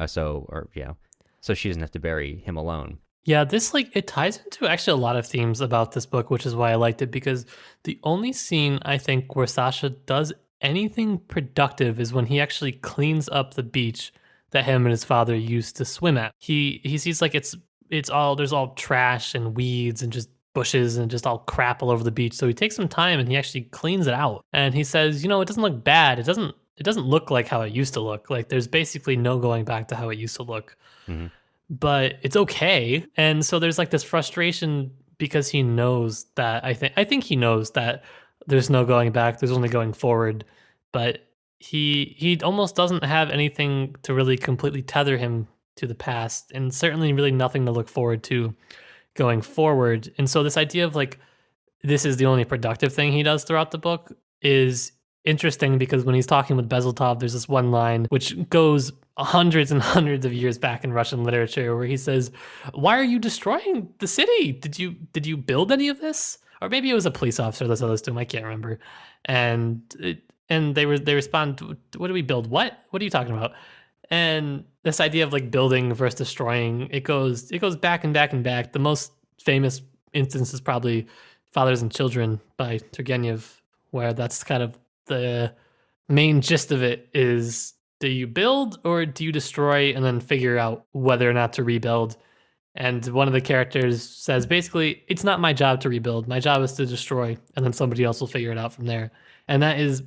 so she doesn't have to bury him alone. Yeah, this it ties into actually a lot of themes about this book, which is why I liked it, because the only scene I think where Sasha does anything productive is when he actually cleans up the beach that him and his father used to swim at. He sees there's all trash and weeds and just bushes and just all crap all over the beach. So he takes some time and he actually cleans it out. And he says, it doesn't look bad. It doesn't look like how it used to look. Like, there's basically no going back to how it used to look. Mm-hmm. But it's okay. And so there's this frustration because he knows that I think he knows that there's no going back, there's only going forward. But he almost doesn't have anything to really completely tether him to the past, and certainly really nothing to look forward to going forward. And so this idea of like this is the only productive thing he does throughout the book is interesting, because when he's talking with Bezletov, there's this one line which goes hundreds and hundreds of years back in Russian literature where he says, "Why are you destroying the city? Did you build any of this?" Or maybe it was a police officer that said this to him. I can't remember. And they respond, "What do we build? What are you talking about?" And this idea of like building versus destroying, it goes back and back and back. The most famous instance is probably Fathers and Children by Turgenev, where that's kind of the main gist of it is, do you build or do you destroy, and then figure out whether or not to rebuild? And one of the characters says, basically, it's not my job to rebuild. My job is to destroy, and then somebody else will figure it out from there. And that is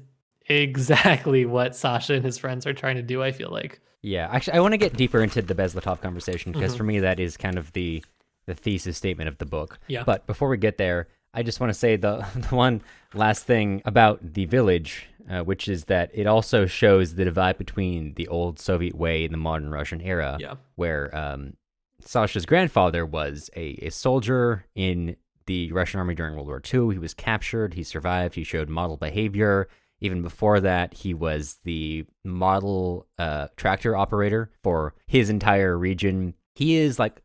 exactly what Sasha and his friends are trying to do, I feel like. Yeah, actually, I want to get deeper into the Bezletov conversation, because for me, that is kind of the thesis statement of the book. Yeah. But before we get there, I just want to say the one last thing about the village, which is that it also shows the divide between the old Soviet way and the modern Russian era, where Sasha's grandfather was a soldier in the Russian army during World War II. He was captured, he survived, he showed model behavior. Even before that, he was the model tractor operator for his entire region. He is like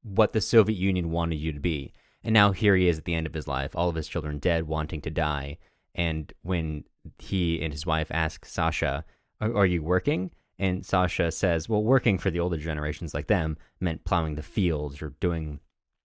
what the Soviet Union wanted you to be. And now here he is at the end of his life, all of his children dead, wanting to die. And when he and his wife ask Sasha, are you working? And Sasha says, well, working for the older generations like them meant plowing the fields or doing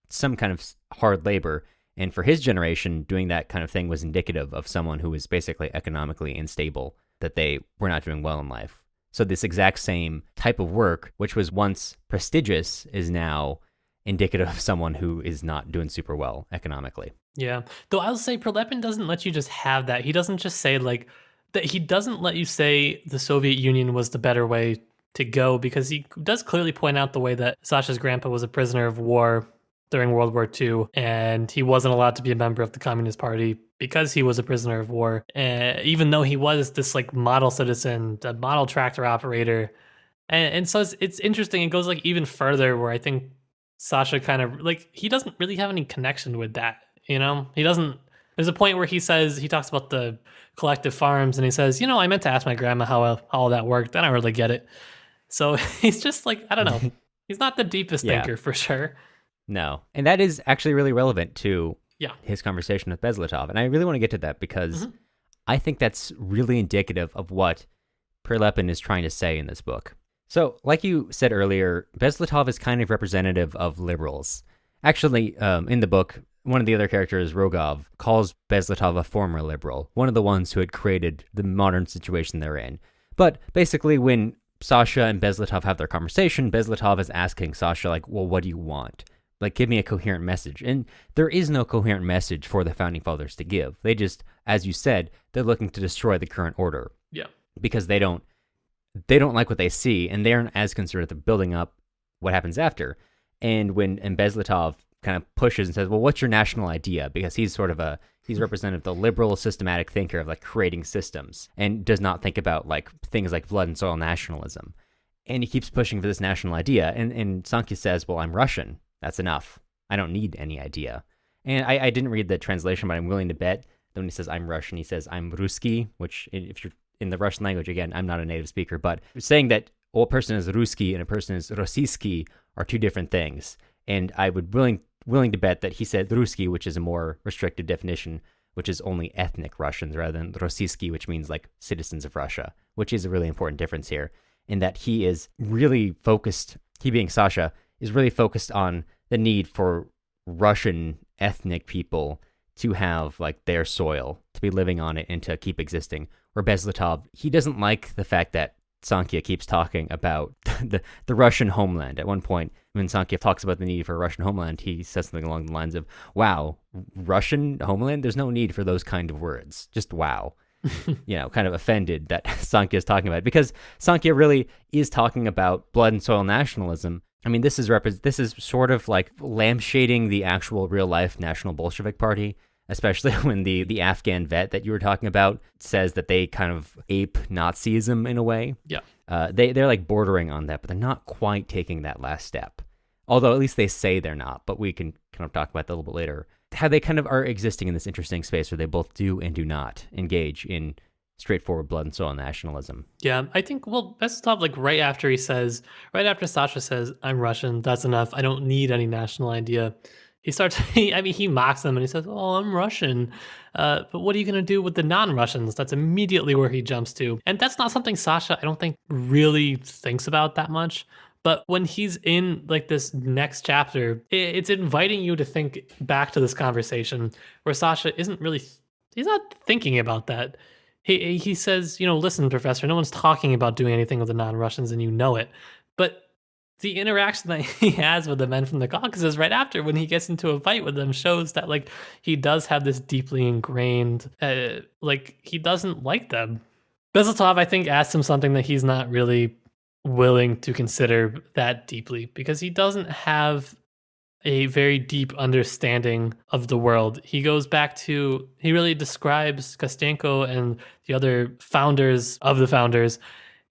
some kind of hard labor. And for his generation, doing that kind of thing was indicative of someone who was basically economically unstable, that they were not doing well in life. So this exact same type of work, which was once prestigious, is now indicative of someone who is not doing super well economically. Yeah. Though I'll say Prilepin doesn't let you just have that. He doesn't just say like that. He doesn't let you say the Soviet Union was the better way to go, because he does clearly point out the way that Sasha's grandpa was a prisoner of war during World War II, and he wasn't allowed to be a member of the Communist Party because he was a prisoner of war, even though he was this like model citizen, a model tractor operator. And so it's interesting. It goes like even further, where I think Sasha kind of like, he doesn't really have any connection with that, you know? He doesn't. There's a point where he talks about the collective farms, and he says, I meant to ask my grandma how all that worked. I don't really get it. So he's just like, I don't know. He's not the deepest thinker for sure. No. And that is actually really relevant to his conversation with Bezletov. And I really want to get to that, because I think that's really indicative of what Prilepin is trying to say in this book. So, like you said earlier, Bezletov is kind of representative of liberals. Actually, in the book, one of the other characters, Rogov, calls Bezletov a former liberal, one of the ones who had created the modern situation they're in. But basically, when Sasha and Bezletov have their conversation, Bezletov is asking Sasha, like, well, what do you want? Like, give me a coherent message. And there is no coherent message for the Founding Fathers to give. They just, as you said, they're looking to destroy the current order. Yeah. Because they don't like what they see, and they aren't as concerned with building up what happens after. And when Bezletov kind of pushes and says, well, what's your national idea? Because he's sort of he's representative of the liberal systematic thinker of like creating systems, and does not think about like things like blood and soil nationalism. And he keeps pushing for this national idea. And Sankya says, well, I'm Russian. That's enough. I don't need any idea. And I didn't read the translation, but I'm willing to bet that when he says I'm Russian, he says I'm Ruski, which if you're in the Russian language, again, I'm not a native speaker, but saying that a person is Ruski and a person is Rossiyski are two different things. And I would willing to bet that he said Ruski, which is a more restricted definition, which is only ethnic Russians, rather than Rossiyski, which means like citizens of Russia, which is a really important difference here, in that he is really focused, he being Sasha, is really focused on the need for Russian ethnic people to have like their soil, to be living on it and to keep existing. Where Bezletov, he doesn't like the fact that Sankya keeps talking about the Russian homeland. At one point, when Sankya talks about the need for a Russian homeland, he says something along the lines of, wow, Russian homeland? There's no need for those kind of words. Just wow. Kind of offended that Sankya is talking about it, because Sankya really is talking about blood and soil nationalism. I mean, this is sort of like lampshading the actual real life National Bolshevik Party. especially when the Afghan vet that you were talking about says that they kind of ape Nazism in a way. Yeah. They're like bordering on that, but they're not quite taking that last step. Although at least they say they're not, but we can kind of talk about that a little bit later. How they kind of are existing in this interesting space where they both do and do not engage in straightforward blood and soil nationalism. Yeah, I think, well, that's stuff like right after Sasha says, I'm Russian, that's enough, I don't need any national idea. He starts, he mocks them and he says, oh, I'm Russian. But what are you going to do with the non-Russians? That's immediately where he jumps to. And that's not something Sasha, I don't think, really thinks about that much. But when he's in like this next chapter, it's inviting you to think back to this conversation where Sasha he's not thinking about that. He says, listen, Professor, no one's talking about doing anything with the non-Russians and you know it. But the interaction that he has with the men from the Caucasus right after when he gets into a fight with them shows that like he does have this deeply ingrained, he doesn't like them. Bezletov, I think, asks him something that he's not really willing to consider that deeply because he doesn't have a very deep understanding of the world. He really describes Kostenko and the other founders of the founders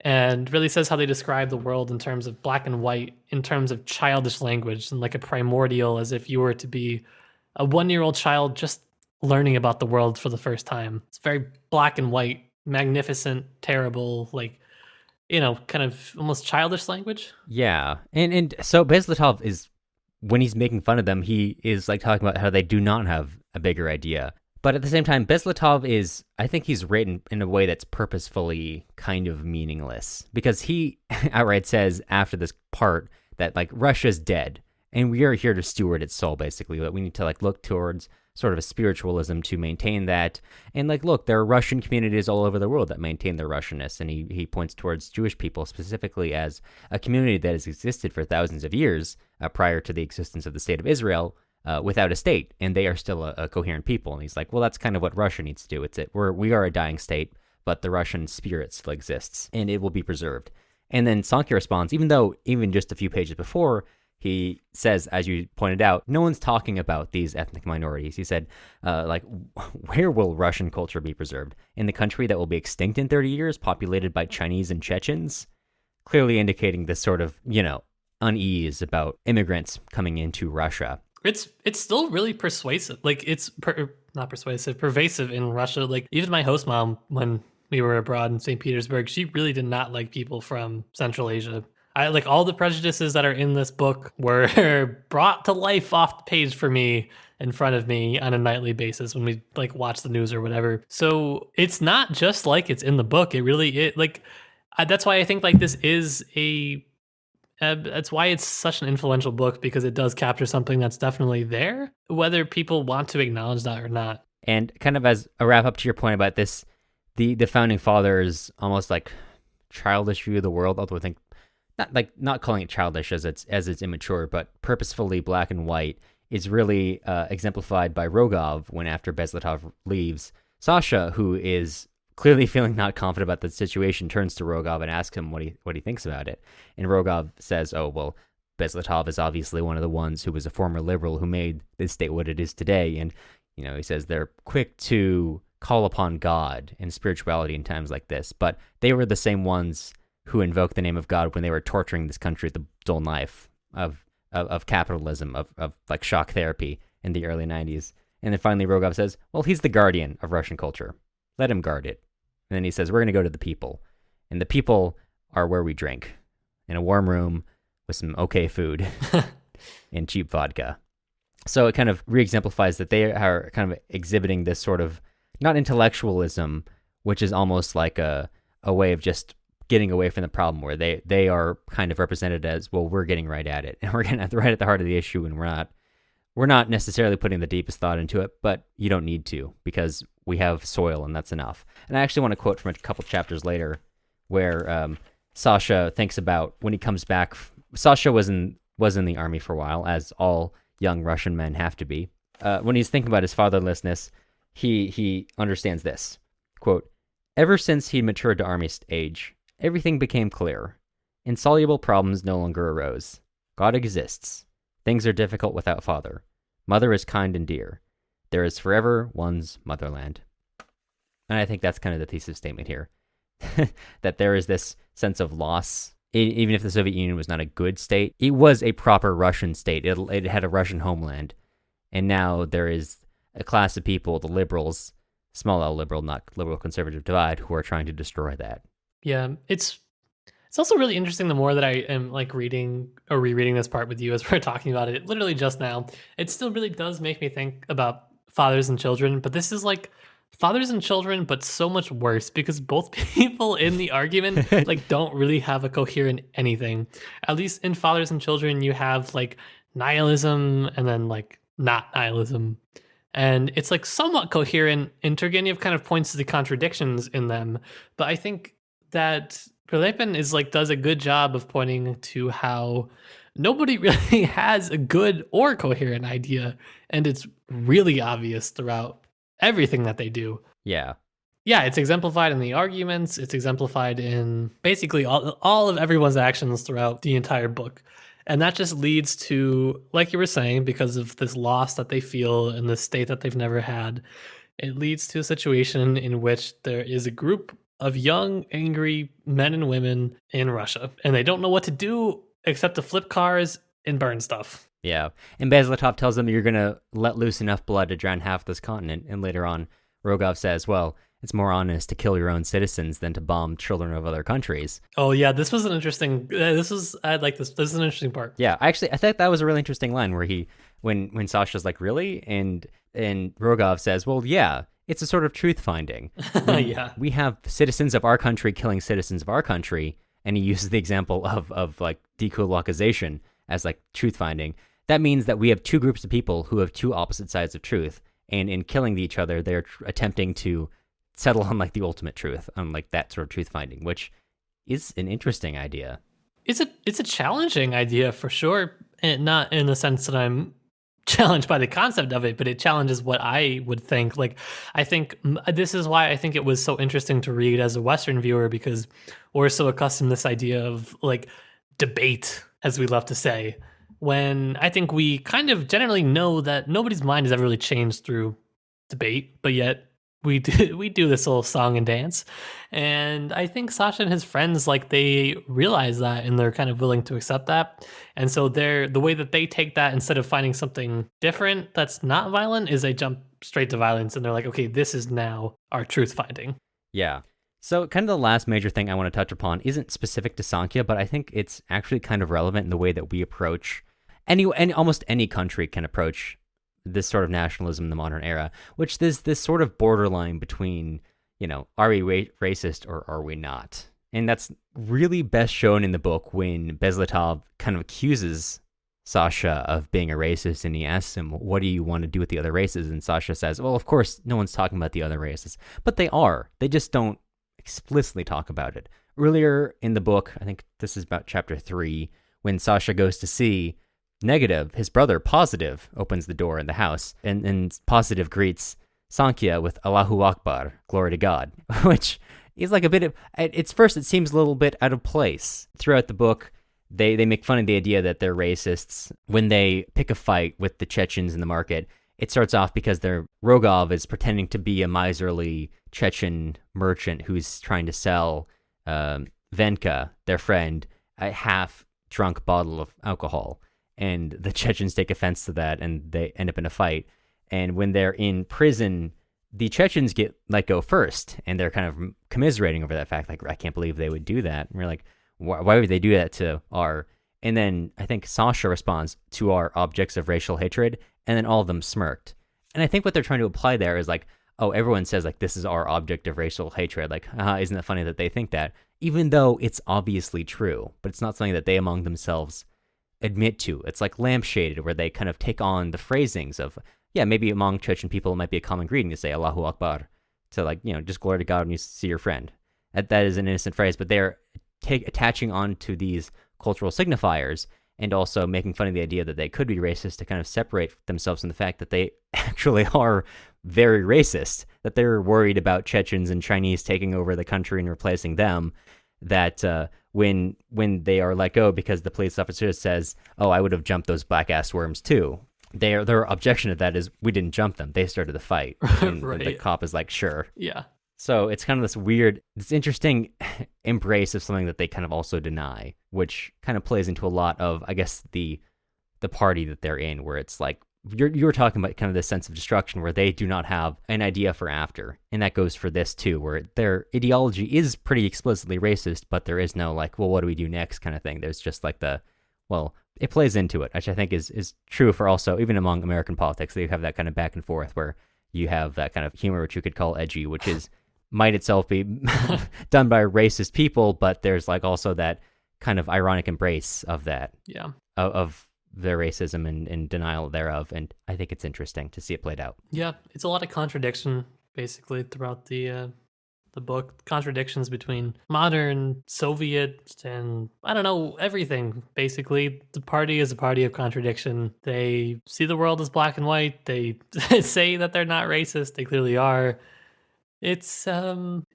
and really says how they describe the world in terms of black and white, in terms of childish language and like a primordial, as if you were to be a 1-year-old child just learning about the world for the first time. It's very black and white, magnificent, terrible, kind of almost childish language. Yeah. And so Bezletov is, when he's making fun of them, he is like talking about how they do not have a bigger idea. But at the same time, Bezletov I think he's written in a way that's purposefully kind of meaningless because he outright says after this part that like Russia's dead and we are here to steward its soul, basically. But we need to like look towards sort of a spiritualism to maintain that. And like, look, there are Russian communities all over the world that maintain their Russianness. And he points towards Jewish people specifically as a community that has existed for thousands of years prior to the existence of the state of Israel without a state. And they are still a coherent people. And he's like, well, that's kind of what Russia needs to do. We are a dying state, but the Russian spirit still exists and it will be preserved. And then Sankya responds, even just a few pages before, he says, as you pointed out, no one's talking about these ethnic minorities. He said, where will Russian culture be preserved? In the country that will be extinct in 30 years, populated by Chinese and Chechens? Clearly indicating this sort of, unease about immigrants coming into Russia. It's still really persuasive. Like, it's not persuasive, pervasive in Russia. Like, even my host mom, when we were abroad in St. Petersburg, she really did not like people from Central Asia. All the prejudices that are in this book were brought to life off the page for me in front of me on a nightly basis when we watch the news or whatever. So it's not just like it's in the book. That's why I think this is that's why it's such an influential book, because it does capture something that's definitely there, whether people want to acknowledge that or not. And kind of as a wrap up to your point about this, the founding fathers almost like childish view of the world, although I think not calling it childish as it's immature, but purposefully black and white, is really exemplified by Rogov when, after Bezletov leaves, Sasha, who is clearly feeling not confident about the situation, turns to Rogov and asks him what he thinks about it. And Rogov says, oh, well, Bezletov is obviously one of the ones who was a former liberal who made this state what it is today. And, he says they're quick to call upon God and spirituality in times like this, but they were the same ones who invoked the name of God when they were torturing this country with the dull knife of capitalism, of shock therapy in the early 90s. And then finally Rogov says, well, he's the guardian of Russian culture. Let him guard it. And then he says, we're going to go to the people. And the people are where we drink, in a warm room with some okay food and cheap vodka. So it kind of re-exemplifies that they are kind of exhibiting this sort of, not intellectualism, which is almost like a way of just getting away from the problem, where they are kind of represented as, well, we're getting right at it, and we're getting right at the heart of the issue, and we're not necessarily putting the deepest thought into it, but you don't need to, because we have soil and that's enough. And I actually want to quote from a couple chapters later where Sasha thinks about when he comes back. Sasha was in the army for a while, as all young Russian men have to be. When he's thinking about his fatherlessness, he understands this. Quote, ever since he matured to army age, everything became clear. Insoluble problems no longer arose. God exists. Things are difficult without father. Mother is kind and dear. there is forever one's motherland. And I think that's kind of the thesis statement here. That there is this sense of loss. Even if the Soviet Union was not a good state, it was a proper Russian state. It had a Russian homeland. And now there is a class of people, the liberals, small L liberal, not liberal conservative divide, who are trying to destroy that. Yeah, it's also really interesting the more that I am like reading or rereading this part with you as we're talking about it, literally just now, it still really does make me think about fathers and children, but this is like fathers and children, but so much worse because both people in the argument like don't really have a coherent anything. At least in fathers and children, you have like nihilism and then like not nihilism. And it's like somewhat coherent, and Turgenev kind of points to the contradictions in them. But I think that Prilepin is like does a good job of pointing to how nobody really has a good or coherent idea, and it's really obvious throughout everything that they do. Yeah. Yeah, it's exemplified in the arguments. It's exemplified in basically all of everyone's actions throughout the entire book. And that just leads to, like you were saying, because of this loss that they feel and this state that they've never had, it leads to a situation in which there is a group of young, angry men and women in Russia, and they don't know what to do except to flip cars and burn stuff. Yeah. And Bezletov tells them you're going to let loose enough blood to drown half this continent. And later on, Rogov says, well, it's more honest to kill your own citizens than to bomb children of other countries. Oh, yeah. This was an interesting... I like this. This is an interesting part. Yeah. I thought that was a really interesting line where when Sasha's like, really? And Rogov says, well, yeah, it's a sort of truth-finding. Yeah. We have citizens of our country killing citizens of our country. And he uses the example of like decolonization as like truth-finding. That means that we have two groups of people who have two opposite sides of truth. And in killing each other, they're attempting to settle on like the ultimate truth, on like that sort of truth finding, which is an interesting idea. It's a challenging idea for sure, and not in the sense that I'm challenged by the concept of it, but it challenges what I would think. Like, I think this is why I think it was so interesting to read as a Western viewer, because we're so accustomed to this idea of like debate, as we love to say, when I think we kind of generally know that nobody's mind has ever really changed through debate, but yet we do this little song and dance. And I think Sasha and his friends, like, they realize that and they're kind of willing to accept that. And so the way that they take that, instead of finding something different that's not violent, is they jump straight to violence and they're like, okay, this is now our truth finding. Yeah. So kind of the last major thing I want to touch upon isn't specific to Sankya, but I think it's actually kind of relevant in the way that we approach almost any country can approach this sort of nationalism in the modern era, which is this sort of borderline between, are we racist or are we not? And that's really best shown in the book when Bezletov kind of accuses Sasha of being a racist, and he asks him, what do you want to do with the other races? And Sasha says, well, of course, no one's talking about the other races, but they are. They just don't explicitly talk about it. Earlier in the book, I think this is about chapter 3, when Sasha goes to see Negative, his brother, Positive, opens the door in the house, and Positive greets Sankya with Allahu Akbar, glory to God, which is like a bit of, it seems a little bit out of place. Throughout the book, they make fun of the idea that they're racists. When they pick a fight with the Chechens in the market, it starts off because Rogov is pretending to be a miserly Chechen merchant who's trying to sell Venka, their friend, a half-drunk bottle of alcohol. And the Chechens take offense to that, and they end up in a fight. And when they're in prison, the Chechens get let go first, and they're kind of commiserating over that fact, like, I can't believe they would do that. And we're like, why would they do that to our... And then I think Sasha responds to our objects of racial hatred, and then all of them smirked. And I think what they're trying to apply there is like, oh, everyone says like, this is our object of racial hatred. Like, isn't it funny that they think that? Even though it's obviously true, but it's not something that they among themselves admit to. It's like lampshaded, where they kind of take on the phrasings of, yeah, maybe among Chechen people it might be a common greeting to say Allahu Akbar, to like, just glory to God when you see your friend. That is an innocent phrase, but they're attaching on to these cultural signifiers and also making fun of the idea that they could be racist to kind of separate themselves from the fact that they actually are very racist, that they're worried about Chechens and Chinese taking over the country and replacing them, that when they are let go because the police officer says, oh, I would have jumped those black ass worms too. their objection to that is we didn't jump them. They started the fight. And Right. the cop is like, sure. Yeah. So it's kind of this interesting embrace of something that they kind of also deny, which kind of plays into a lot of, I guess, the party that they're in, where it's like, you were talking about kind of this sense of destruction where they do not have an idea for after. And that goes for this too, where their ideology is pretty explicitly racist, but there is no like, well, what do we do next kind of thing. There's just like it plays into it, which I think is true for also, even among American politics, they have that kind of back and forth where you have that kind of humor, which you could call edgy, which might itself be done by racist people, but there's like also that kind of ironic embrace of that. Yeah. Of their racism and denial thereof, and I think it's interesting to see it played out. Yeah, it's a lot of contradiction basically throughout the book. Contradictions between modern Soviet and I don't know, everything. Basically, the party is a party of contradiction. They see the world as black and white. They say that they're not racist. They clearly are. It's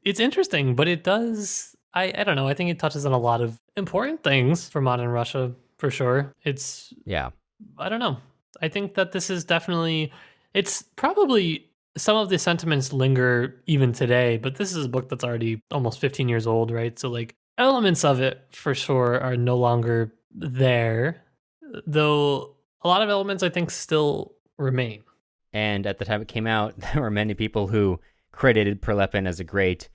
interesting, but it does. I don't know. I think it touches on a lot of important things for modern Russia. For sure. I don't know. I think that this is definitely, it's probably, some of the sentiments linger even today, but this is a book that's already almost 15 years old, right? So like elements of it for sure are no longer there, though a lot of elements I think still remain. And at the time it came out, there were many people who credited Prilepin as a great,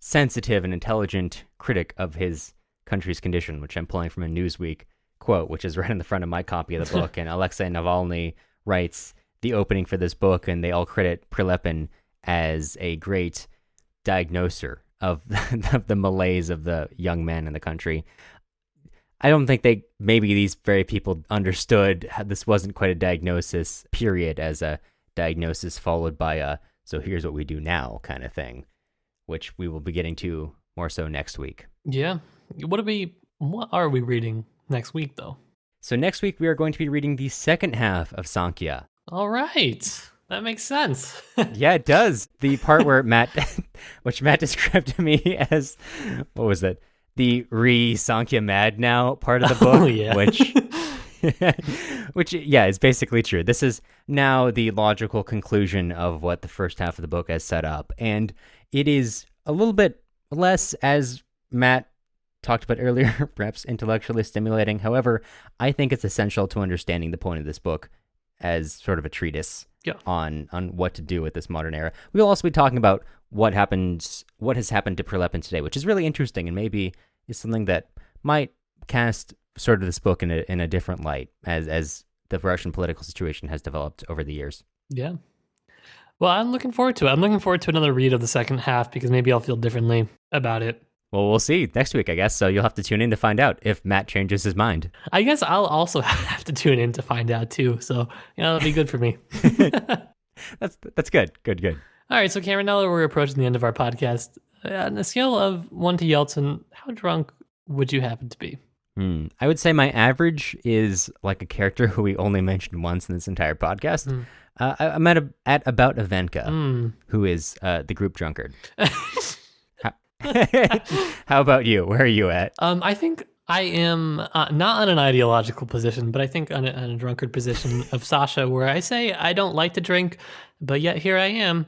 sensitive and intelligent critic of his country's condition, which I'm pulling from a Newsweek quote, which is right in the front of my copy of the book. And Alexey Navalny writes the opening for this book, and they all credit Prilepin as a great diagnoser of the malaise of the young men in the country. I don't think maybe these very people understood how this wasn't quite a diagnosis, period, as a diagnosis followed by a, so here's what we do now kind of thing, which we will be getting to more so next week. Yeah. What are we reading next week, though? So next week, we are going to be reading the second half of Sankya. All right. That makes sense. Yeah, it does. The part where which Matt described to me as, what was that? The Sankya mad now part of the book. Oh, yeah. Which, yeah, is basically true. This is now the logical conclusion of what the first half of the book has set up. And it is a little bit less, as Matt talked about earlier, perhaps intellectually stimulating. However, I think it's essential to understanding the point of this book as sort of a treatise on what to do with this modern era. We'll also be talking about what has happened to Prilepin today, which is really interesting and maybe is something that might cast sort of this book in a different light as the Russian political situation has developed over the years. Yeah. Well, I'm looking forward to it. I'm looking forward to another read of the second half because maybe I'll feel differently about it. Well, we'll see next week, I guess, so you'll have to tune in to find out if Matt changes his mind. I guess I'll also have to tune in to find out, too, so, that'll be good for me. That's good. Good. All right, so Cameron, now that we're approaching the end of our podcast, on a scale of 1 to Yeltsin, how drunk would you happen to be? I would say my average is like a character who we only mentioned once in this entire podcast. I'm at about Ivanka, who is the group drunkard. How about you? Where are you at? I think I am not on an ideological position, but I think on a drunkard position of Sasha, where I say I don't like to drink, but yet here I am.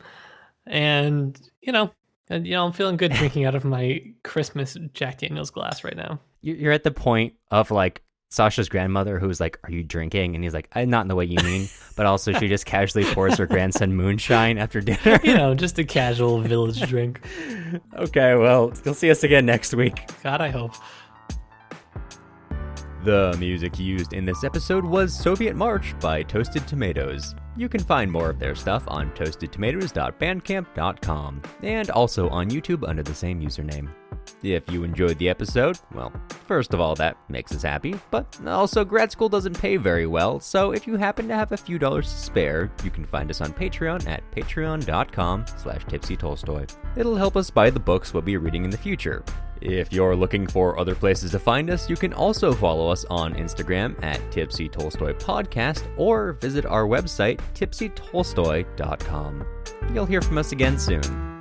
And, I'm feeling good drinking out of my Christmas Jack Daniels glass right now. You're at the point of like Sasha's grandmother who's like, are you drinking? And he's like, not in the way you mean, but also she just casually pours her grandson moonshine after dinner. Just a casual village drink. Okay, well, you'll see us again next week. God, I hope. The music used in this episode was Soviet March by Toasted Tomatoes. You can find more of their stuff on toastedtomatoes.bandcamp.com and also on YouTube under the same username. If you enjoyed the episode, well, first of all, that makes us happy, but also grad school doesn't pay very well, so if you happen to have a few dollars to spare, you can find us on Patreon at patreon.com/tipsytolstoy. It'll help us buy the books we'll be reading in the future. If you're looking for other places to find us, you can also follow us on Instagram at Tipsy Tolstoy Podcast or visit our website, tipsytolstoy.com. You'll hear from us again soon.